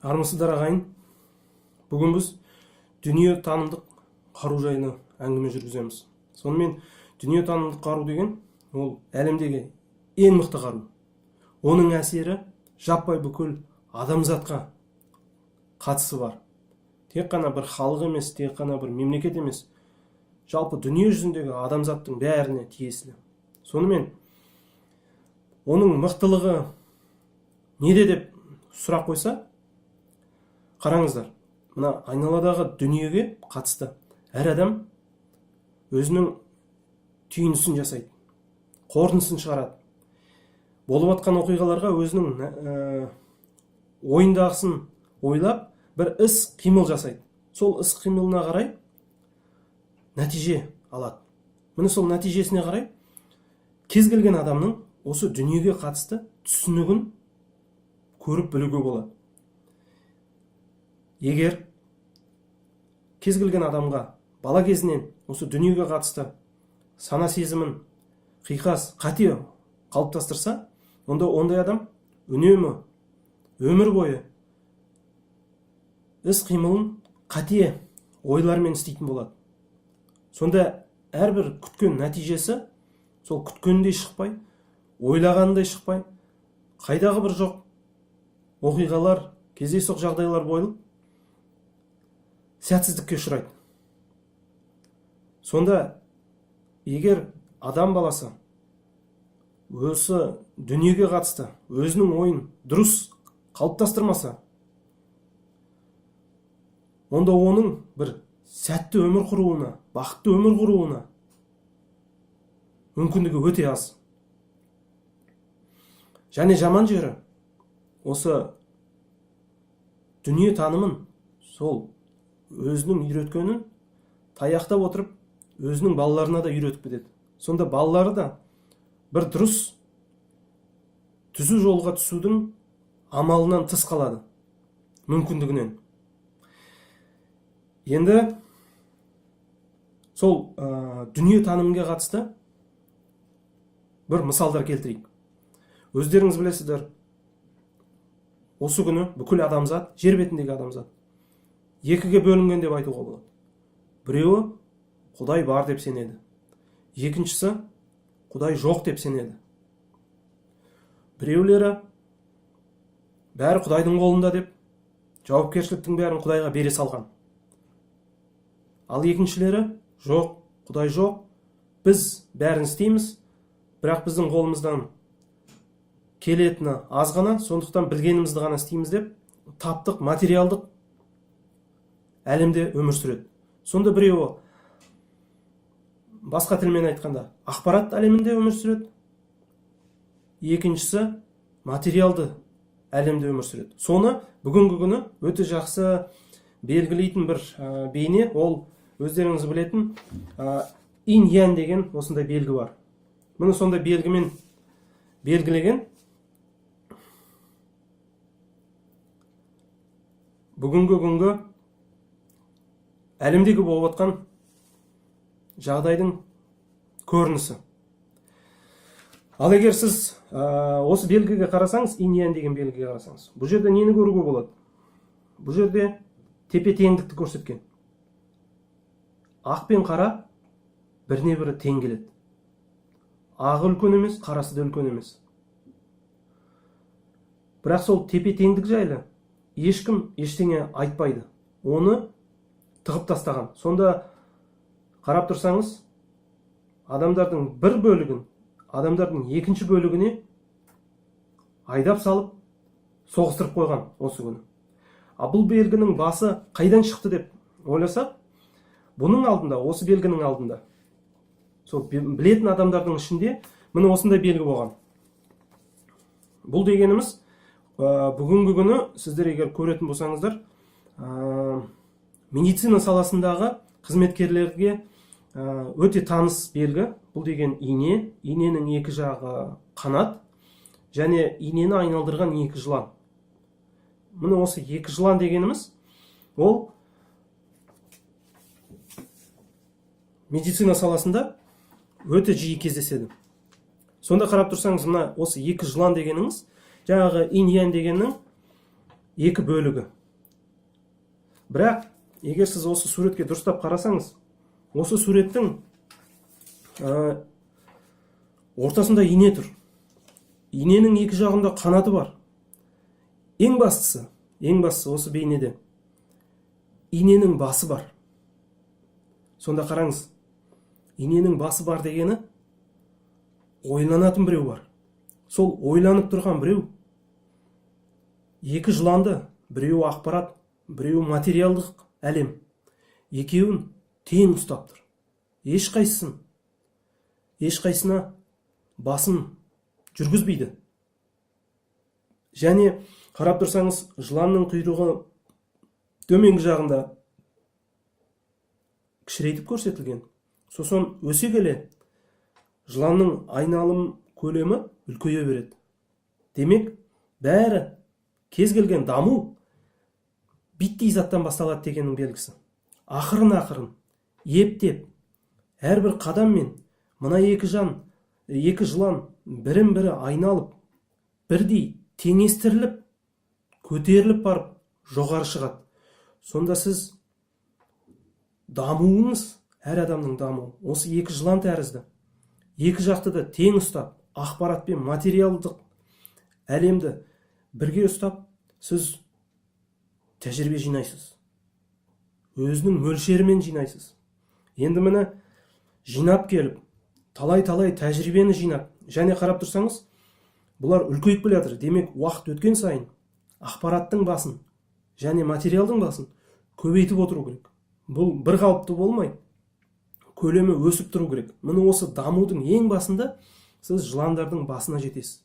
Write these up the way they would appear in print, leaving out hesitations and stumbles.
Армысыздар ағайын. Бүгін біз дүние танымдық қару жайлы әңгіме жүргіземіз. Сонымен дүние танымдық қару деген ол әлемдегі ең мықты қару. Оның әсері жаппай бүкіл адамзатқа қатысы бар. Тек қана бір халық емес, тек қана бір мемлекет емес, жалпы дүние жүзіндегі адамзаттың бәріне тиесілі. Сонымен оның мықтылығы неде деп сұрақ қойса, қараңыздар, мына айналадағы дүниеге қатысты әр адам өзінің түйінісін жасайды, қорытындысын шығарады. Болып жатқан оқиғаларға өзінің ойындағысын ойлап, бір іс қимыл жасайды. Сол іс қимылына қарай нәтиже алады. Міне сол нәтижесіне қарай кез келген адамның осы дүниеге қатысты түсінігін көріп білуге болады. Егер кез келген адамға бала кезінен осы дүниеге қатысты сана сезімін қиқас, қате қалыптастырса, онда ондай адам үнемі өмір бойы іс қимылын қате ойлармен істейтін болады. Сонда әрбір күткен нәтижесі сол күткеніндей шықпай, ойлағанындай шықпай, қайдағы бір жоқ оқиғалар, кездейсоқ жағдайлар болып сәтсіздікке ұшырайды. Сонда егер адам баласы осы дүниеге қатысты өзінің ойын дұрыс қалыптастырмаса, онда оның бір сәтті өмір құруына, бақытты өмір құруына мүмкіндігі өте аз. Және жаман жері осы дүние танымын сол өзінің үйреткенін таяқтап отырып өзінің балаларына да үйретіп кетеді. Сонда балалары да бір дұрыс түзу жолға түсудің амалынан тыс қалады, мүмкіндігінен. Енді сол дүние танымға қатысты бір мысалдар келтірейік. Өздеріңіз білесіздер, осы күні бүкіл адамзат, жер бетіндегі адамзат екіге бөлінген деп айтуға болады. Біреуі Құдай бар деп сенеді. Екіншісі Құдай жоқ деп сенеді. Біреулері бәрі Құдайдың қолында деп жауапкершіліктің бәрін Құдайға бере салған. Ал екіншілері жоқ, Құдай жоқ, біз бәрін істейміз, бірақ біздің қолымыздан келетіні аз ғана, сондықтан білгенімізді ғана істейміз деп таптық, материалдық әлемде өмір сүреді. Сонда біреуі басқа тілмен айтқанда ақпарат әлемінде өмір сүреді, екіншісі материалды әлемде өмір сүреді. Соны бүгінгі күні өте жақсы белгілейтін бір бейне, ол өздеріңіз білетін инь-янь деген осындай белгі бар. Мұны сондай белгімен белгілеген бүгінгі күнгі әлемдегі болып жатқан жағдайдың көрінісі. Ал егер сіз осы белгіге қарасаңыз, инь-янь деген белгіге қарасаңыз, бұл жерде нені көруге болады? Бұл жерде тепе-теңдікті көрсеткен. Ақ пен қара біріне бірі тең келеді. Ағы үлкен емес, қарасы да үлкен емес. Бірақ сол тепе-теңдік жайлы ешкім ештеңе айтпайды. Оны тығып тастаған. Сонда қарап тұрсаңыз, адамдардың бір бөлігін, адамдардың екінші бөлігіне айдап салып, соғыстырып қойған осы күні. Бұл белгінің басы қайдан шықты деп ойласақ, бұның алдында, осы белгінің алдында, сол білетін адамдардың ішінде міне осындай белгі болған. Бұл дегеніміз, бүгінгі күні сіздер егер көретін болсаңыздар, медицина саласындағы қызметкерлерге өте таныс белгі. Бұл деген ине, иненің екі жағы қанат, және инені айналдырған екі жылан. Міне осы екі жылан дегеніміз, ол медицина саласында өте жиі кездеседі. Сонда қарап тұрсаңыз, мына осы екі жылан дегеніңіз, жаңағы инь-янь дегеннің екі бөлігі. Бірақ егер сіз осы суретке дұрыстап қарасаңыз, осы суреттің ортасында ине тұр. Иненің екі жағында қанаты бар. Ең бастысы осы бейнеде иненің басы бар. Сонда қараңыз, иненің басы бар дегені ойланатын біреу бар. Сол ойланып тұрған біреу екі жыланды, біреу ақпарат, біреу материалдық әлем, екеуін тең ұстап тұр. Ешқайсына басын жүргізбейді. Және қарап тұрсаңыз, жыланның құйрығы төменгі жағында кішірейтіп көрсетілген. Сосын өсе келе жыланның айналым көлемі үлкейе береді. Демек, бәрі кез келген даму биттей заттан басталады дегеннің белгісі. Ақырын, ептеп, әрбір қадаммен мына екі жылан бірін-бірі айналып, бірдей теңестіріліп, көтеріліп барып, жоғары шығады. Сонда сіз дамуыңыз, әр адамның дамуы, осы екі жылан тәрізді. Екі жақты да тең ұстап, ақпарат пен материалдық әлемді бірге ұстап, сіз тәжірибе жинайсыз. Өзінің мөлшерімен жинайсыз. Енді міне жинап келіп, талай тәжірибені жинап, және қарап тұрсаңыз, бұлар үлкейіп келе жатыр. Демек, уақыт өткен сайын ақпараттың басын және материалдың басын көбейтіп отыру керек. Бұл бір қалыпты болмай, көлемі өсіп тұру керек. Міне осы дамудың ең басында сіз жыландардың басына жетесіз.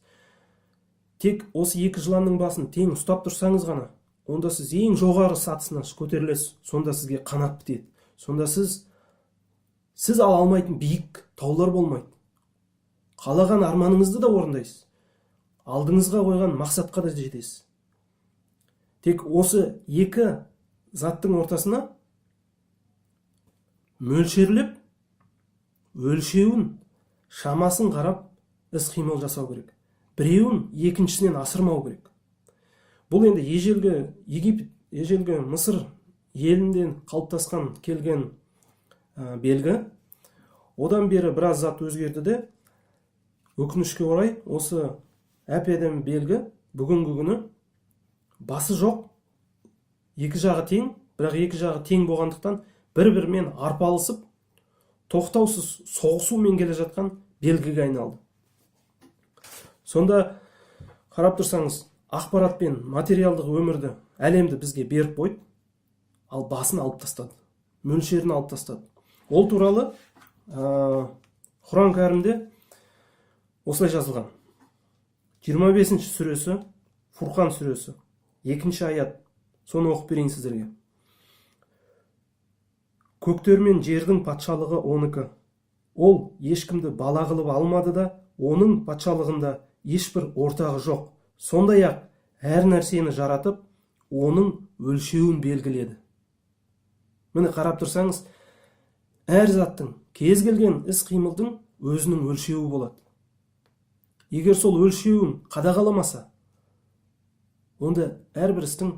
Тек осы екі жыланның басын тең ұстап тұрсаңыз ғана, онда сіз ең жоғары сатысына көтерілесіз. Сонда сізге қанат бітеді. Сонда сіз ала алмайтын биік таулар болмайды. Қалаған арманыңызды да орындайсыз. Алдыңызға қойған мақсатқа да жетесіз. Тек осы екі заттың ортасына мөлшерлеп, өлшеуін, шамасын қарап, іс-қимыл жасау керек. Біреуін екіншісінен асырмау керек. Бұл енді ежелгі Мысыр елінден қалыптасқан келген белгі. Одан бері біраз зат өзгерді де, өкінішке орай, осы әп-әдемі белгі бүгінгі күні басы жоқ, екі жағы тең, бірақ екі жағы тең болғандықтан бір-бірімен арпалысып, тоқтаусыз соғысумен келе жатқан белгіге айналды. Сонда қарап тұрсаңыз, ақпарат пен материалдық өмірді, әлемді бізге беріп қойды, ал басын алып тастады, мөлшерін алып тастады. Ол туралы Құран кәрімде осылай жазылған. 25 сүресі, Фурқан сүресі, 2 аят. Соны оқып берейін сіздерге. Көктер мен жердің патшалығы оныкі. Ол ешкімді бала қылып алмады да, оның патшалығында ешбір ортағы жоқ. Сондай-ақ әр нәрсені жаратып, оның өлшеуін белгіледі. Міне қарап тұрсаңыз, әр заттың, кез келген іс-қимылдың өзінің өлшеуі болады. Егер сол өлшеуін қадағаламаса, онда әрбір істің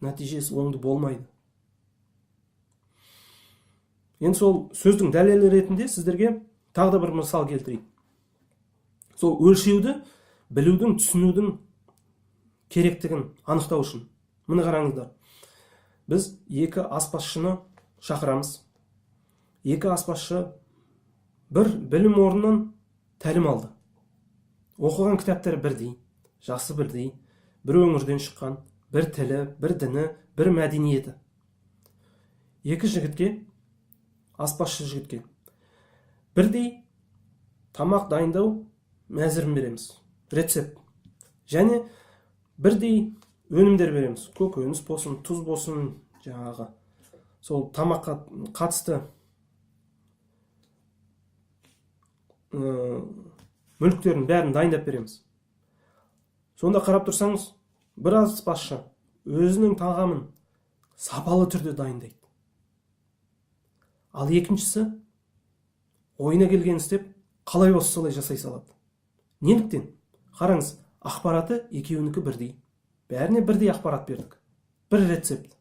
нәтижесі оңды болмайды. Енді сол сөздің дәлелі ретінде сіздерге тағы да бір мысал келтірейін. Сол өлшеуді білудің, түсінудің керектігін анықтау үшін. Міне қараңыздар. Біз екі аспазшыны шақырамыз. Екі аспазшы бір білім орнынан тәлім алды. Оқыған кітаптары бірдей, жасы бірдей, бір өңірден шыққан, бір тілі, бір діні, бір мәдениеті. Екі жігітке, аспазшы жігітке, бірдей тамақ дайындау мәзірін береміз, рецепт. Және бірдей өнімдер береміз. Көкөніс болсын, тұз болсын, жаңағы сол тамаққа қатысты мүліктерін бәрін дайындап береміз. Сонда қарап тұрсаңыз, бір аспазшы өзінің тағамын сапалы түрде дайындайды. Ал екіншісі ойына келген істеп, қалай болса солай жасай салады. Неліктен? Қараңыз, ақпараты екеуінікі бірдей. Бәріне бірдей ақпарат бердік. Бір рецепт.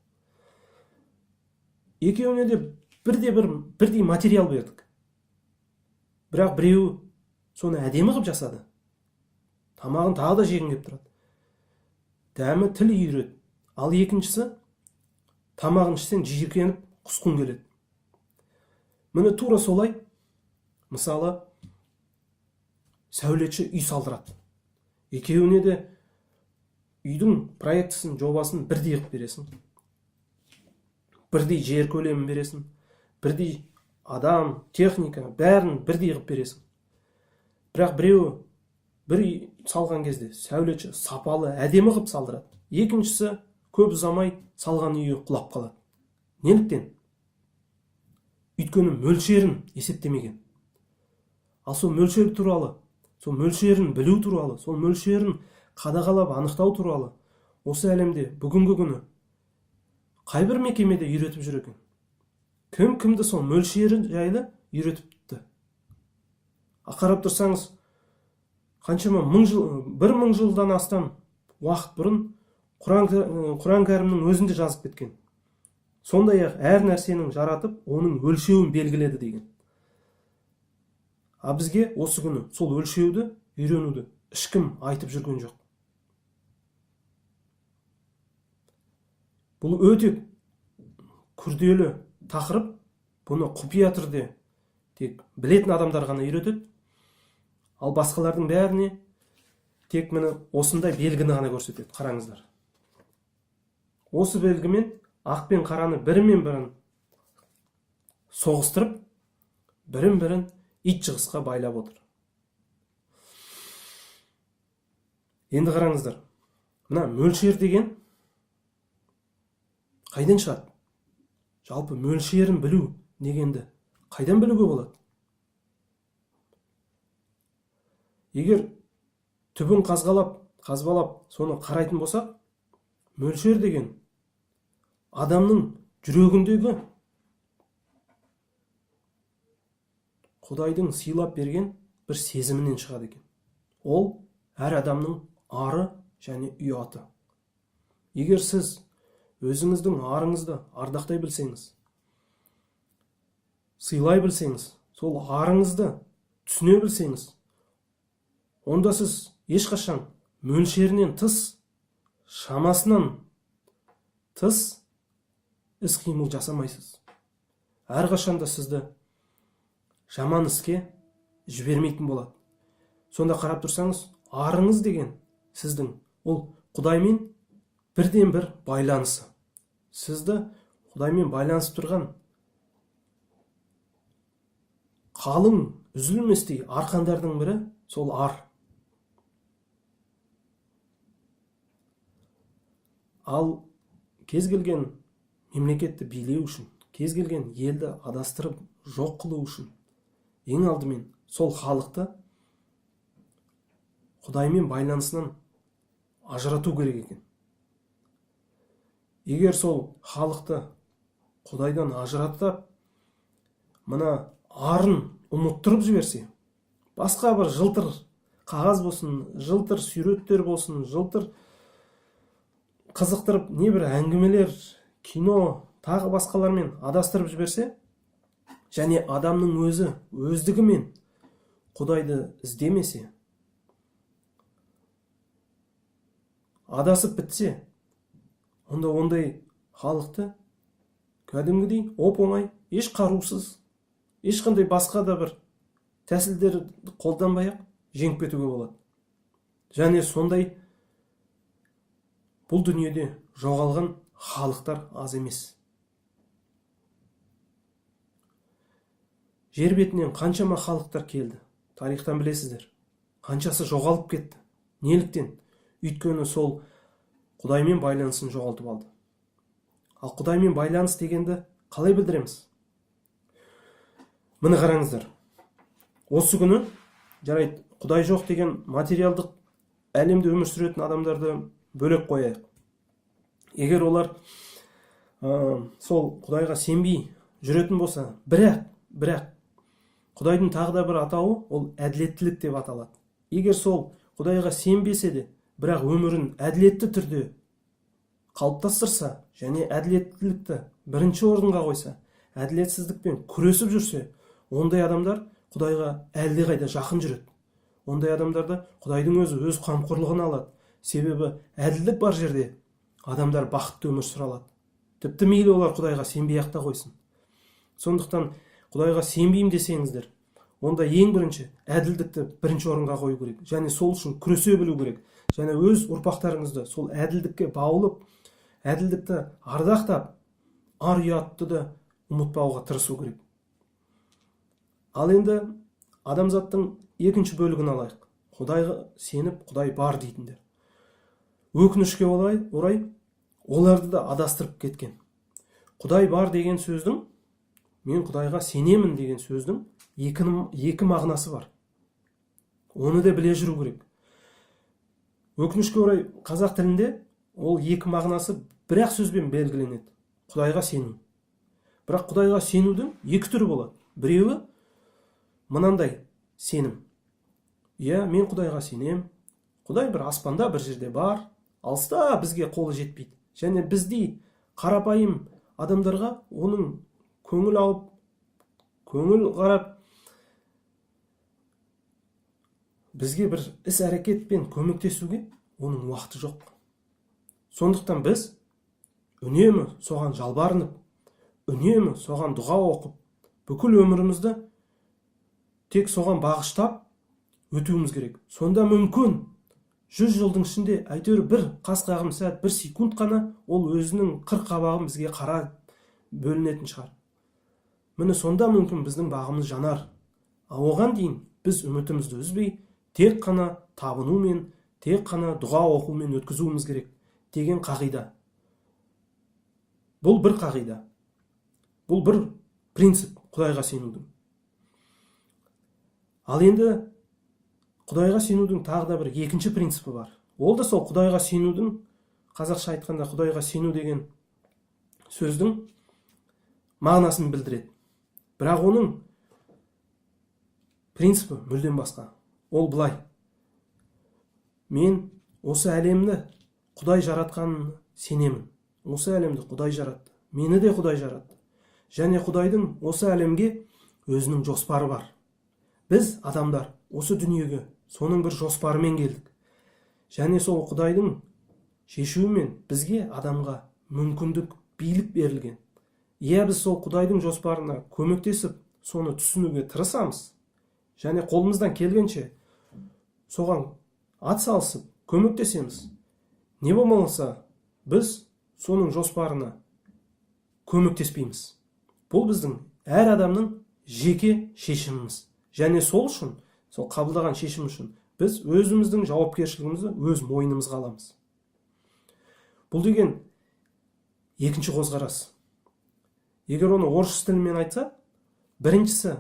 екеуіне де бірдей материал бердік. Бірақ біреуі соны әдемі қылып жасады. Тамағын тағы да жегің келіп тұрады. Дәмі тіл үйіреді. Ал екіншісі тамағын ішсең жиіркеніп құсқың келеді. Міне тура солай, мысалы, сәулетші үй салдырады. Екеуіне де үйдің проектісін, жобасын бірдей қылып бересің. Бірдей жер көлемін бересің. Бірдей адам, техника, бәрін бірдей қылып бересің. Бірақ біреуі бір үй салған кезде сәулетші сапалы, әдемі қылып салдырады. Екіншісі көп ұзамай салған үйі құлап қалады. Неліктен? Өйткені мөлшерін есептемеген. Ал сол мөлшер туралы, сол мөлшерін білу туралы, сол мөлшерін қадағалап анықтау туралы осы әлемде бүгінгі күні қайбір мекемеде үйретіп жүр екен. Кім кімді сол мөлшері жайлы үйретіпті. Қарап тұрсаңыз, қаншама 1000 жылдан астам уақыт бұрын Құран кәрімнің өзінде жазып кеткен. Сондай-ақ әр нәрсенің жаратып, оның өлшеуін белгіледі деген. А бізге осы күні сол өлшеуді, үйренуді ешкім айтып жүрген жоқ. Бұл өте күрделі тақырып. Бұны құпия түрде тек білетін адамдар ғана үйретеді. Ал басқалардың бәріне тек міне осындай белгіні ғана көрсетеді. Қараңыздар. Осы белгімен ақ пен қараны бірімен-бірін соғыстырып, бірін-бірін ит жығысқа байлап отыр. Енді қараңыздар. Мына мөлшер деген қайдан шығады? Жалпы мөлшерін білу дегенді қайдан білуге болады? Егер түбін қазбалап, соны қарайтын болсақ, мөлшер деген адамның жүрегіндегі Құдайдың сыйлап берген бір сезімінен шығады екен. Ол әр адамның ары және ұяты. Егер сіз өзіңіздің арыңызды ардақтай білсеңіз, сыйлай білсеңіз, сол арыңызды түсіне білсеңіз, онда сіз ешқашан мөлшерінен тыс, шамасынан тыс іс-қимыл жасамайсыз. Әрқашанда сізді жаман іске жібермейтін болады. Сонда қарап тұрсаңыз, арыңыз деген сіздің ол Құдаймен бірден бір байланысы. Сізді Құдаймен байланысып тұрған қалың, үзілместей арқандардың бірі сол ар. Ал кез келген мемлекетті билеу үшін, кез келген елді адастырып жоқ қылу үшін, ең алдымен сол халықты Құдаймен байланысынан ажырату керек екен. Егер сол халықты Құдайдан ажыратып, мына арын ұмыттырып жіберсе, басқа бір жылтыр қағаз болсын, жылтыр суреттер болсын, жылтыр қызықтырып небір әңгімелер, кино, тағы басқалармен адастырып жіберсе, және адамның өзі өздігімен Құдайды іздемесе, адасып бітсе, онда ондай халықты кәдімгідей оп-оңай, еш қарусыз, ешқандай басқа да бір тәсілдер қолданбай-ақ жеңіп кетуге болады. Және сондай бұл дүниеде жоғалған халықтар аз емес. Жер бетінен қаншама халықтар келді, тарихтан білесіздер. Қаншасы жоғалып кетті. Неліктен? Өйткені сол Құдаймен байланысын жоғалтып алды. Ал Құдаймен байланыс дегенді қалай білдіреміз? Міне қараңыздар. Осы күні, жарайды, Құдай жоқ деген материалдық әлемде өмір сүретін адамдарды бөлек қояйық. Егер олар сол Құдайға сенбей жүретін болса, бірақ Құдайдың тағы да бір атауы ол әділеттілік деп аталады. Егер сол Құдайға сенбесе де, бірақ өмірін әділетті түрде қалыптастырса және әділеттілікті бірінші орынға қойса, әділетсіздікпен күресіп жүрсе, ондай адамдар Құдайға әлдеқайда жақын жүреді. Ондай адамдарды Құдайдың өзі өз қамқорлығына алады. Себебі әділдік бар жерде адамдар бақытты өмір сүре алады. Тіпті мейлі олар Құдайға сенбей-ақ та қойсын. Сондықтан Құдайға сенбеймін десеңіздер, онда ең бірінші әділдікті бірінші орынға қою керек. Және сол үшін күресе білу керек. Және өз ұрпақтарыңызды сол әділдікке баулып, әділдікті ардақтап, ар ұятты да ұмытпауға тырысу керек. Ал енді адамзаттың екінші бөлігін алайық. Құдайға сеніп, Құдай бар дейтіндер. Өкінішке орай, оларды да адастырып кеткен. Құдай бар деген сөздің, мен Құдайға сенемін деген сөздің екі мағынасы бар. Оны да біле жүру керек. Өкінішке орай, қазақ тілінде ол екі мағынасы бір-ақ сөзбен белгіленеді. Құдайға сену. Бірақ Құдайға сенудің екі түрі болады. Біреуі мынандай сенім. Мен Құдайға сенем. Құдай бір аспанда бір жерде бар, алыста бізге қолы жетпейді. Және біздей қарапайым адамдарға оның көңіл алып, көңіл қарап, бізге бір іс-әрекетпен көмектесуге оның уақыты жоқ. Сондықтан біз үнемі соған жалбарынып, үнемі соған дұға оқып, бүкіл өмірімізді тек соған бағыштап өтуіміз керек. Сонда мүмкін 100 жылдың ішінде әйтеуір бір қас қағым сәт, бір секунд қана ол өзінің қыр қабағын бізге қара бөлінетін шығар. Міне сонда мүмкін біздің бағымыз жанар. Оған дейін біз үмітімізді үзбей, тек қана табынумен, тек қана дұға оқумен өткізуіміз керек деген қағида. Бұл бір қағида. Бұл бір принцип Құдайға сенудің. Ал енді Құдайға сенудің тағы да бір екінші принципі бар. Ол да сол Құдайға сенудің, қазақша айтқанда Құдайға сену деген сөздің мағынасын білдіреді. Бірақ оның принципі мүлдем басқа. Ол былай. Мен осы әлемді Құдай жаратқанын сенемін. Осы әлемді Құдай жаратты. Мені де Құдай жаратты. Және Құдайдың осы әлемге өзінің жоспары бар. Біз адамдар осы дүниеге соның бір жоспарымен келдік. Және сол Құдайдың шешуімен бізге адамға мүмкіндік, билік берілген. Біз сол Құдайдың жоспарына көмектесіп, соны түсінуге тырысамыз. Және қолымыздан келгенше соған атсалысып, көмектесеміз. Не болмаса, біз соның жоспарына көмектеспейміз. Бұл біздің әр адамның жеке шешіміміз. Және сол үшін, сол қабылдаған шешім үшін, біз өзіміздің жауапкершілігімізді өз мойнымызға аламыз. Бұл деген екінші көзқарас. Егер оны орыс тілімен айтса, біріншісі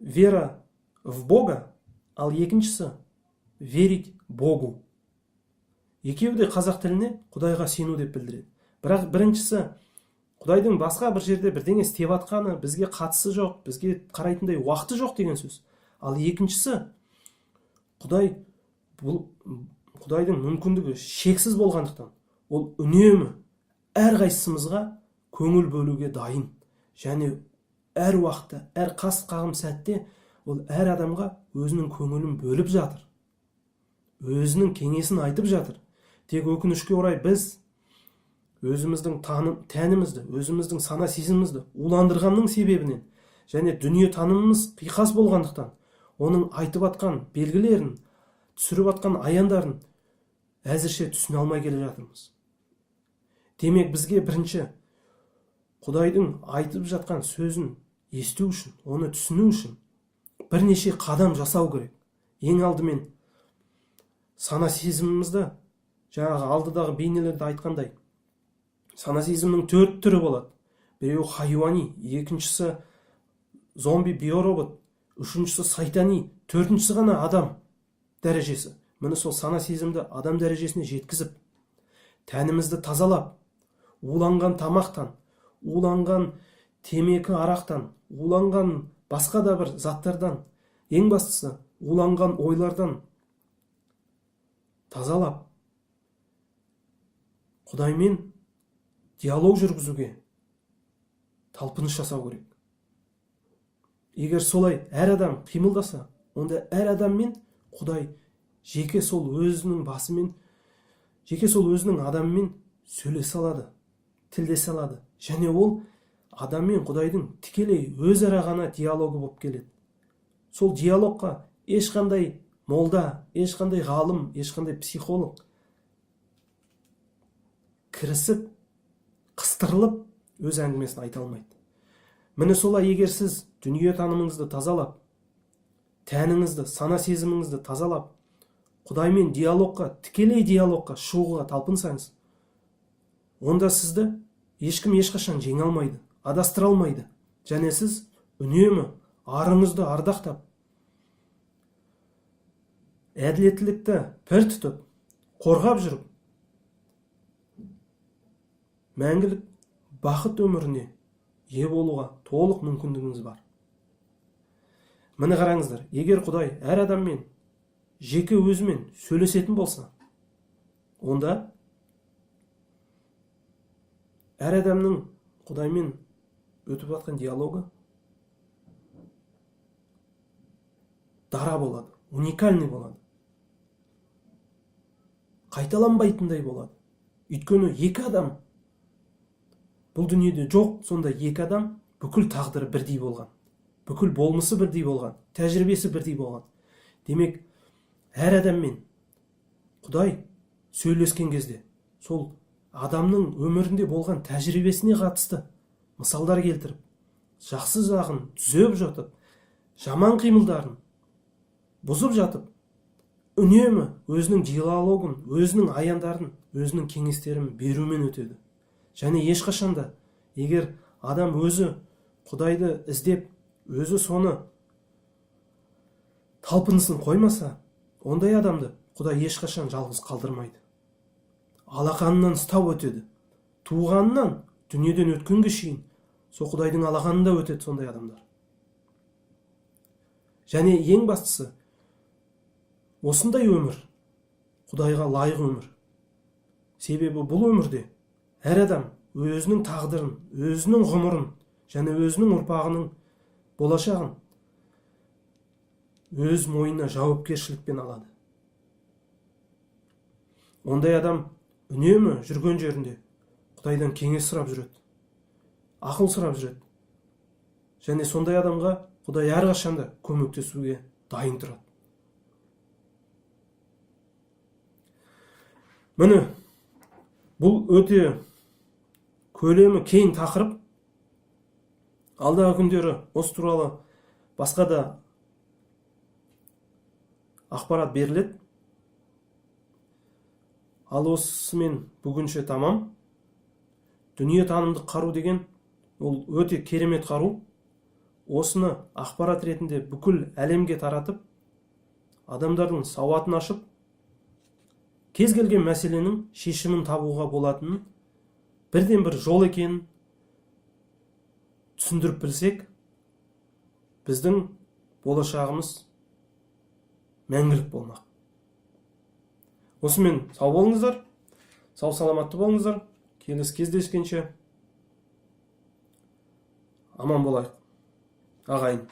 вера в Бога, ал екіншісі верить Богу. Екеуі де қазақ тіліне Құдайға сену деп білдіреді. Бірақ біріншісі Құдайдың басқа бір жерде бірдеңе істеп атқаны бізге қатысы жоқ, бізге қарайтындай уақыты жоқ деген сөз. Ал екіншісі Құдайдың мүмкіндігі шексіз болғандықтан, ол үнемі әрқайсымызға көңіл бөлуге дайын. Және әр уақытта, әр қас қағым сәтте ол әр адамға өзінің көңілін бөліп жатыр. Өзінің кеңесін айтып жатыр. Тек өкінішке орай біз өзіміздің тәнімізді, өзіміздің сана сезімімізді уландырғанның себебінен және дүние танымымыз қиқас болғандықтан, оның айтып атқан белгілерін, түсіріп атқан аяндарын әзірше түсіне алмай келе жатырмыз. Демек бізге бірінші Құдайдың айтып жатқан сөзін есту үшін, оны түсіну үшін бірнеше қадам жасау керек. Ең алдымен сана сезімімізді, жаңағы алдыдағы бейнелерді айтқандай, сана сезімнің 4 түрі болады. Біреуі хайуани, екіншісі зомби биоробот, үшіншісі сайтани, төртіншісі ғана адам дәрежесі. Міне сол сана сезімді адам дәрежесіне жеткізіп, тәнімізді тазалап, уланған тамақтан, уланған темекі арақтан, уланған басқа да бір заттардан, ең бастысы уланған ойлардан тазалап, Құдаймен диалог жүргізуге талпыныс жасау керек. Егер солай әр адам қимылдаса, онда әр адаммен Құдай жеке сол өзінің басымен, жеке сол өзінің адамымен сөйлесе алады, тілдесе алады. Және ол адам мен Құдайдың тікелей өзара ғана диалогы болып келеді. Сол диалогқа ешқандай молда, ешқандай ғалым, ешқандай психолог кірісіп, қыстырылып, өз әңгімесін айта алмайды. Міне солай, егер сіз дүние танымыңызды тазалап, тәніңізді, сана сезіміңізді тазалап, Құдаймен диалогқа, тікелей диалогқа шығуға талпынсаңыз, онда сізді ешкім ешқашан жеңе алмайды, адастыра алмайды. Және сіз үнемі арыңызды ардақтап, әділеттілікті пір тұтып, қорғап жүріп, мәңгілік бақыт өміріне ие болуға толық мүмкіндігіңіз бар. Міне қараңыздар, егер Құдай әр адаммен, жеке өзімен сөйлесетін болса, онда әр адамның Құдаймен өтіп жатқан диалогы дара болады, уникальный болады. Қайталанбайтындай болады. Өйткені екі адам, бұл дүниеде жоқ, сонда екі адам бүкіл тағдыры бірдей болған. Бүкіл болмысы бірдей болған, тәжірибесі бірдей болған. Демек, әр адаммен Құдай сөйлескен кезде, сол адамның өмірінде болған тәжірибесіне қатысты мысалдар келтіріп, жақсы жағын түзеп жатып, жаман қимылдарын бұзып жатып, үнемі өзінің диалогын, өзінің аяндарын, өзінің кеңестерін берумен өтеді. Және ешқашанда, егер адам өзі Құдайды іздеп, өзі соны талпынысын қоймаса, ондай адамды Құдай ешқашан жалғыз қалдырмайды. Алақанынан ұстап өтеді. Туғаннан дүниеден өткенге шейін сол Құдайдың алақанында өтеді сондай адамдар. Және ең бастысы, осындай өмір Құдайға лайық өмір. Себебі бұл өмірде әр адам өзінің тағдырын, өзінің ғұмырын және өзінің ұрпағының болашағын өз мойнына жауапкершілікпен алады. Ондай адам үнемі жүрген жерінде Құдайдан кеңес сұрап жүреді, ақыл сұрап жүреді. Және сондай адамға Құдай әрқашанда көмектесуге дайын тұрады. Міне, бұл өте көлемі кең тақырып. Алдағы күндері осы туралы басқа да ақпарат беріледі. Ал осымен бүгінше тамам. Дүние танымдық қару деген ол өте керемет қару. Осыны ақпарат ретінде бүкіл әлемге таратып, адамдардың сауатын ашып, кез келген мәселенің шешімін табуға болатынын, бірден бір жол екенін түсіндіріп білсек, біздің болашағымыз мәңгілік болмақ. Осымен сау болыңыздар, сау саламатты болыңыздар. Келесі кездескенше аман болайық. Ағайын.